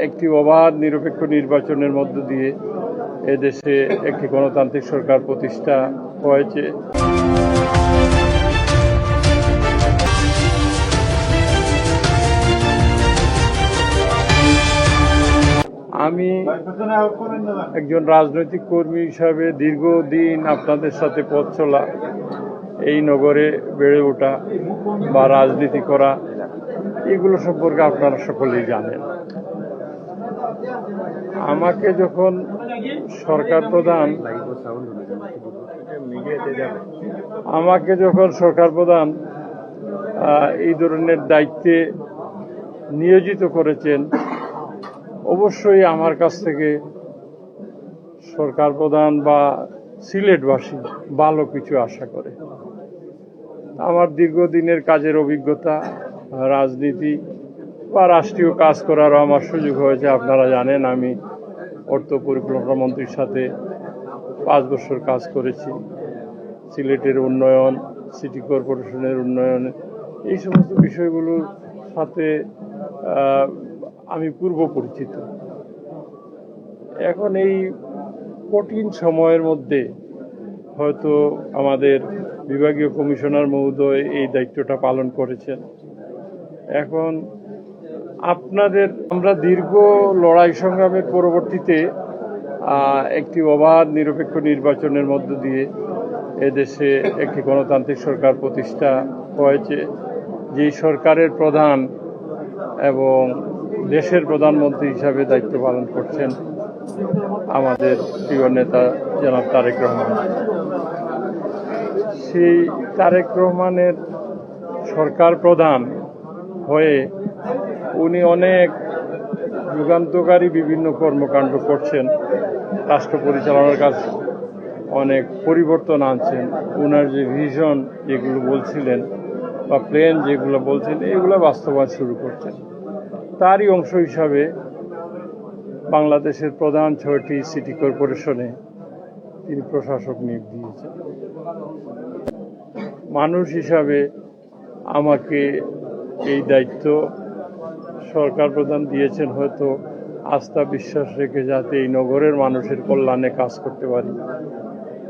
একটি অবাধ নিরপেক্ষ নির্বাচনের মধ্য দিয়ে এদেশে একটি গণতান্ত্রিক সরকার প্রতিষ্ঠা হয়েছে। আমি একজন রাজনৈতিক কর্মী হিসাবে দীর্ঘদিন আপনাদের সাথে পথ চলা, এই নগরে বেড়ে ওঠা বা রাজনীতি করা, এগুলো সম্পর্কে আপনারা সকলেই জানেন। আমাকে যখন সরকার প্রধান এই ধরনের দায়িত্বে নিয়োজিত করেছেন, অবশ্যই আমার কাছ থেকে সরকার প্রধান বা সিলেটবাসী ভালো কিছু আশা করে। আমার দীর্ঘদিনের কাজের অভিজ্ঞতা, রাজনীতি বা রাষ্ট্রীয় কাজ করারও আমার সুযোগ হয়েছে। আপনারা জানেন আমি অর্থ পরিকল্পনা মন্ত্রীর সাথে 5 বছর কাজ করেছি। সিলেটের উন্নয়ন, সিটি কর্পোরেশনের উন্নয়ন, এই সমস্ত বিষয়গুলোর সাথে আমি পূর্ব পরিচিত। এখন এই কঠিন সময়ের মধ্যে হয়তো আমাদের বিভাগীয় কমিশনার মহোদয় এই দায়িত্বটা পালন করেছেন। এখন আমরা দীর্ঘ লড়াই সংগ্রামের পরবর্তীতে একটি অবাধ নিরপেক্ষ নির্বাচনের মধ্য দিয়ে এদেশে একটি গণতান্ত্রিক সরকার প্রতিষ্ঠা হয়েছে। যেই সরকারের প্রধান এবং দেশের প্রধানমন্ত্রী হিসাবে দায়িত্ব পালন করছেন আমাদের প্রিয় নেতা জনাব তারেক রহমান। সেই তারেক রহমানের সরকার প্রধান হয়ে উনি অনেক যুগান্তকারী বিভিন্ন কর্মকাণ্ড করছেন, রাষ্ট্র পরিচালনার কাজ অনেক পরিবর্তন আনছেন। ওনার যে ভিশন যেগুলো বলছিলেন বা প্ল্যান যেগুলো বলছেন, এগুলো বাস্তবায়ন শুরু করছেন। তারই অংশ হিসাবে বাংলাদেশের প্রধান 6টি সিটি কর্পোরেশনে তিনি প্রশাসক নিয়োগ দিয়েছেন। মানুষ হিসাবে আমাকে এই দায়িত্ব সরকার প্রধান দিয়েছেন হয়তো আস্থা বিশ্বাস রেখে, যাতে এই নগরের মানুষের কল্যাণে কাজ করতে পারি,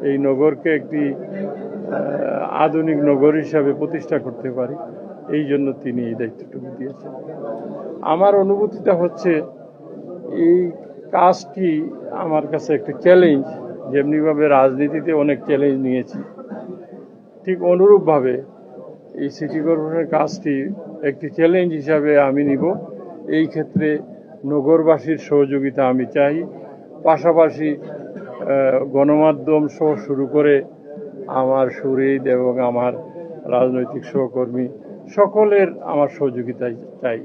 এই নগরকে একটি আধুনিক নগর হিসাবে প্রতিষ্ঠা করতে পারি, এই জন্য তিনি এই দায়িত্বটুকু দিয়েছেন। আমার অনুভূতিটা হচ্ছে এই কাজটি আমার কাছে একটি চ্যালেঞ্জ। যেমনিভাবে রাজনীতিতে অনেক চ্যালেঞ্জ নিয়েছি, ঠিক অনুরূপভাবে এই সিটি কর্পোরেশনের কাজটি একটি চ্যালেঞ্জ হিসাবে আমি নিব। এই ক্ষেত্রে নগরবাসীর সহযোগিতা আমি চাই। পাশাপাশি গণমাধ্যম সহ শুরু করে আমার সুহৃদ এবং আমার রাজনৈতিক সহকর্মী সকলের আমার সহযোগিতা চাই।